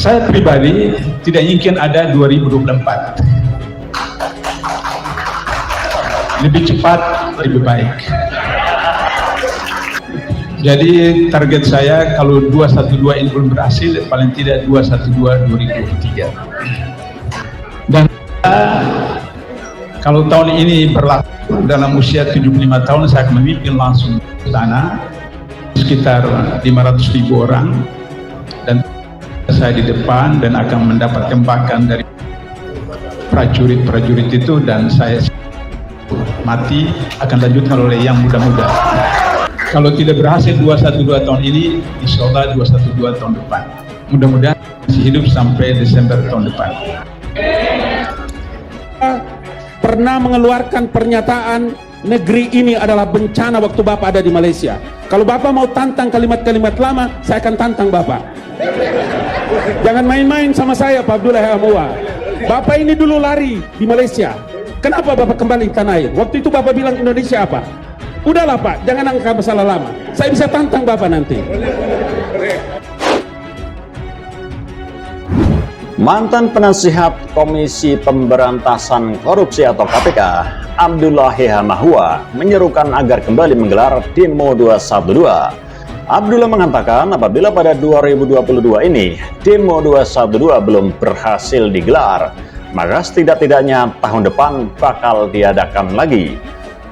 Saya pribadi tidak ingin ada 2024. Lebih cepat, lebih baik. Jadi target saya kalau 212 ini belum berhasil, paling tidak 212 2023. Dan kalau tahun ini berlaku dalam usia 75 tahun, saya akan memimpin langsung ke sana sekitar 500.000 orang, dan saya di depan dan akan mendapat tembakan dari prajurit-prajurit itu, dan saya mati akan lanjutkan oleh yang muda-muda. Kalau tidak berhasil 212 tahun ini, insya Allah 212 tahun depan. Mudah-mudahan masih hidup sampai Desember tahun depan. Pernah mengeluarkan pernyataan negeri ini adalah bencana waktu Bapak ada di Malaysia. Kalau Bapak mau tantang kalimat-kalimat lama, saya akan tantang Bapak. Jangan main-main sama saya, Pak Abdullah Hamwa. Bapak ini dulu lari di Malaysia. Kenapa Bapak kembali ke tanah air? Waktu itu Bapak bilang Indonesia apa? Udahlah Pak, jangan angkat masalah lama. Saya bisa tantang Bapak nanti. Mantan penasihat Komisi Pemberantasan Korupsi atau KPK, Abdullah Hamwa, menyerukan agar kembali menggelar Demo 212. Abdullah mengatakan apabila pada 2022 ini Demo 212 belum berhasil digelar, maka setidak-tidaknya tahun depan bakal diadakan lagi.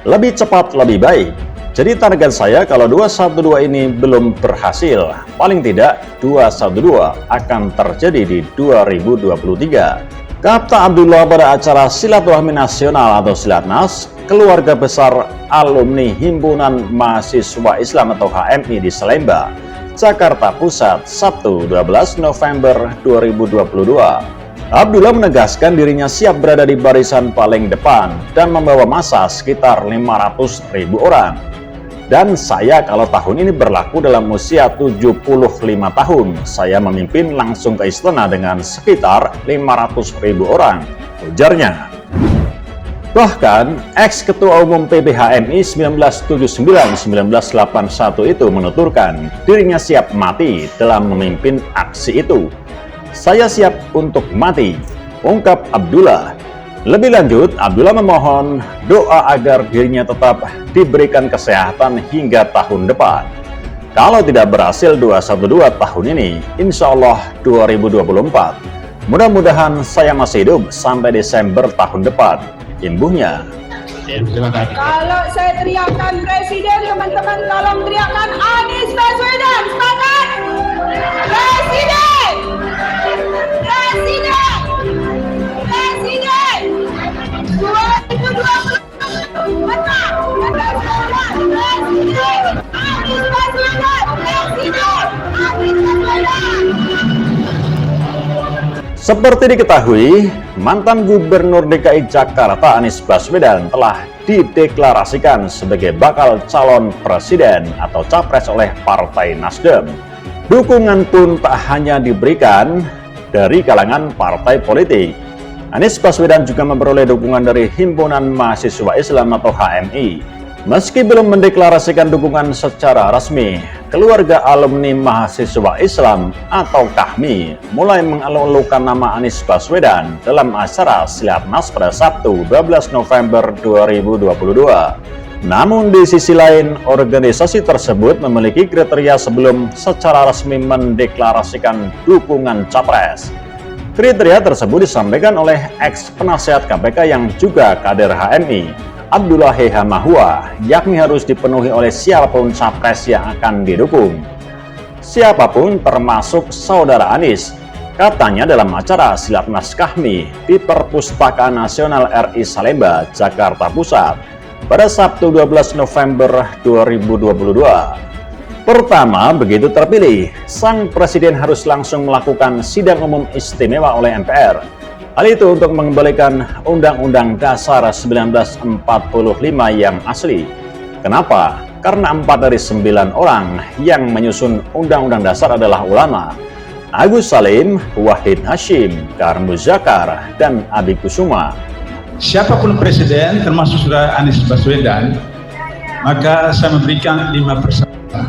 Lebih cepat lebih baik. Jadi target saya kalau 212 ini belum berhasil, paling tidak 212 akan terjadi di 2023. Kata Abdullah pada acara Silaturahmi Nasional atau Silatnas, keluarga besar alumni Himpunan Mahasiswa Islam atau HMI di Salemba, Jakarta Pusat, Sabtu 12 November 2022. Abdullah menegaskan dirinya siap berada di barisan paling depan dan membawa massa sekitar 500.000 orang. Dan saya kalau tahun ini berlaku dalam usia 75 tahun, saya memimpin langsung ke istana dengan sekitar 500.000 orang, ujarnya. Bahkan, ex-ketua umum PBHMI 1979-1981 itu menuturkan dirinya siap mati dalam memimpin aksi itu. Saya siap untuk mati, ungkap Abdullah. Lebih lanjut, Abdullah memohon doa agar dirinya tetap diberikan kesehatan hingga tahun depan. Kalau tidak berhasil 212 tahun ini, insya Allah 2024. Mudah-mudahan saya masih hidup sampai Desember tahun depan, imbuhnya. Kalau saya teriakan Presiden, teman-teman tolong teriakan Anies Baswedan, semangat! Presiden! Presiden! Presiden! 2020 menang! Presiden! Anies Baswedan! Presiden! Anies Baswedan! Seperti diketahui, mantan Gubernur DKI Jakarta Anies Baswedan telah dideklarasikan sebagai bakal calon presiden atau capres oleh Partai Nasdem. Dukungan pun tak hanya diberikan dari kalangan partai politik. Anies Baswedan juga memperoleh dukungan dari Himpunan Mahasiswa Islam atau HMI. Meski belum mendeklarasikan dukungan secara resmi, keluarga alumni mahasiswa Islam atau KAHMI mulai mengeluh-elukan nama Anies Baswedan dalam acara Silatnas pada Sabtu 12 November 2022. Namun di sisi lain, organisasi tersebut memiliki kriteria sebelum secara resmi mendeklarasikan dukungan capres. Kriteria tersebut disampaikan oleh ex-penasihat KPK yang juga kader HMI, Abdullah Hamwa, yakni harus dipenuhi oleh siapapun capres yang akan didukung. Siapapun termasuk saudara Anies, katanya dalam acara Silatnas KAHMI di Perpustakaan Nasional RI Salemba, Jakarta Pusat, pada Sabtu 12 November 2022. Pertama, begitu terpilih, sang presiden harus langsung melakukan sidang umum istimewa oleh MPR. Hal itu untuk mengembalikan Undang-Undang Dasar 1945 yang asli. Kenapa? Karena 4 dari 9 orang yang menyusun Undang-Undang Dasar adalah ulama. Agus Salim, Wahid Hashim, Kar Muzakar, dan Abi Kusuma. Siapapun presiden, termasuk saudara Anies Baswedan, maka saya memberikan 5 persatuan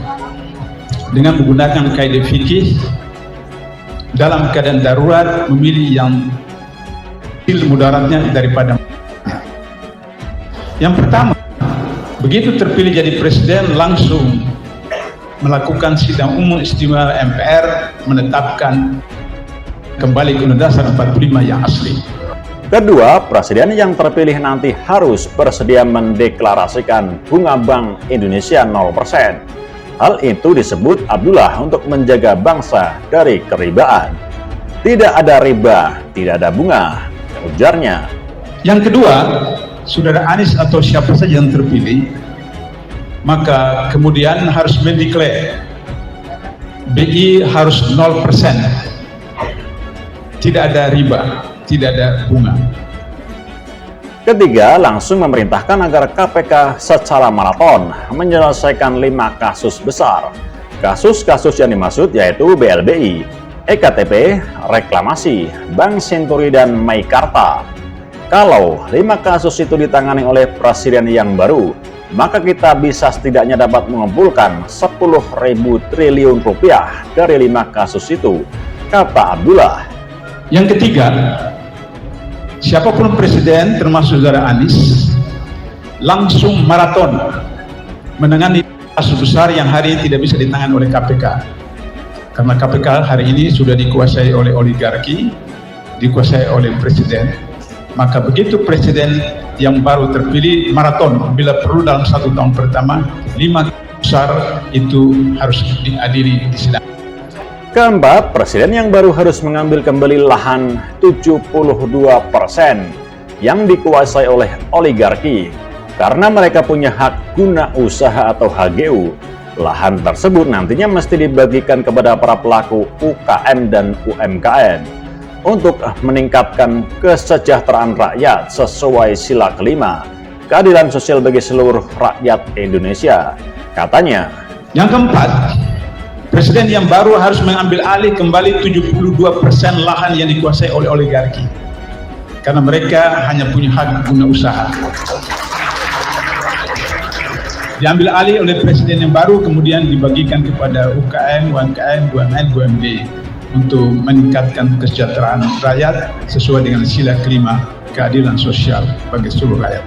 dengan menggunakan kaidah fikih dalam keadaan darurat memilih yang mudaratnya daripada. Yang pertama, begitu terpilih jadi presiden langsung melakukan sidang umum istimewa MPR menetapkan kembali ke Undang-Undang Dasar 45 yang asli. Kedua, presiden yang terpilih nanti harus bersedia mendeklarasikan bunga Bank Indonesia 0%. Hal itu disebut Abdullah untuk menjaga bangsa dari keribaan. Tidak ada riba, tidak ada bunga, ujarnya. Yang kedua, Saudara Anies atau siapa saja yang terpilih, maka kemudian harus mendeklarasi BI harus 0%. Tidak ada riba, tidak ada bunga. Ketiga, langsung memerintahkan agar KPK secara maraton menyelesaikan 5 kasus besar. Kasus-kasus yang dimaksud yaitu BLBI, EKTP, reklamasi, Bank Senturi, dan Meikarta. Kalau 5 kasus itu ditangani oleh presiden yang baru, maka kita bisa setidaknya dapat mengumpulkan 10.000 triliun rupiah dari 5 kasus itu, kata Abdullah. Yang ketiga, siapapun presiden termasuk Saudara Anies langsung maraton menangani kasus besar yang hari ini tidak bisa ditangani oleh KPK. Karena KPK hari ini sudah dikuasai oleh oligarki, dikuasai oleh presiden. Maka begitu presiden yang baru terpilih maraton, bila perlu dalam 1 tahun pertama 5 besar itu harus diadili di sidang. Keempat, presiden yang baru harus mengambil kembali lahan 72% yang dikuasai oleh oligarki karena mereka punya hak guna usaha atau HGU. Lahan tersebut nantinya mesti dibagikan kepada para pelaku UKM dan UMKM untuk meningkatkan kesejahteraan rakyat sesuai sila kelima, keadilan sosial bagi seluruh rakyat Indonesia, katanya. Yang keempat, presiden yang baru harus mengambil alih kembali 72% lahan yang dikuasai oleh oligarki karena mereka hanya punya hak guna usaha. Diambil alih oleh presiden yang baru, kemudian dibagikan kepada UKM, UMKM, BUMN, BUMD untuk meningkatkan kesejahteraan rakyat sesuai dengan sila kelima, keadilan sosial bagi seluruh rakyat.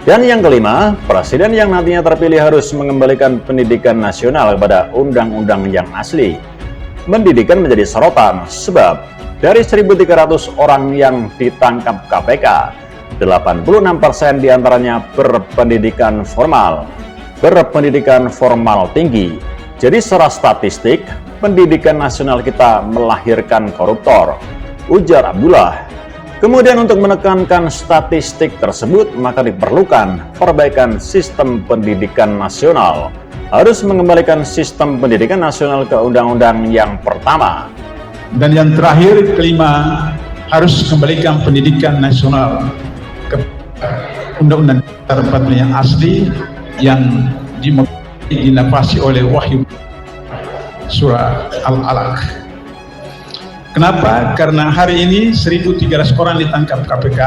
Dan yang kelima, presiden yang nantinya terpilih harus mengembalikan pendidikan nasional kepada undang-undang yang asli. Pendidikan menjadi sorotan sebab dari 1.300 orang yang ditangkap KPK, 86% diantaranya berpendidikan formal tinggi. Jadi secara statistik, pendidikan nasional kita melahirkan koruptor, ujar Abdullah. Kemudian untuk menekankan statistik tersebut, maka diperlukan perbaikan sistem pendidikan nasional. Harus mengembalikan sistem pendidikan nasional ke undang-undang yang pertama. Dan yang terakhir, kelima, harus kembalikan pendidikan nasional ke Undang-Undang Dasar 45 yang asli yang diinovasi oleh Wahyu Surah Al-Alaq. Kenapa? Karena hari ini 1.300 orang ditangkap KPK,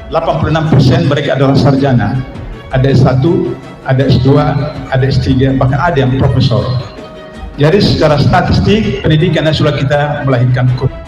86% mereka adalah sarjana, ada S1, ada S2, ada S3, bahkan ada yang profesor. Jadi secara statistik pendidikan nasional kita melahirkan korupsi.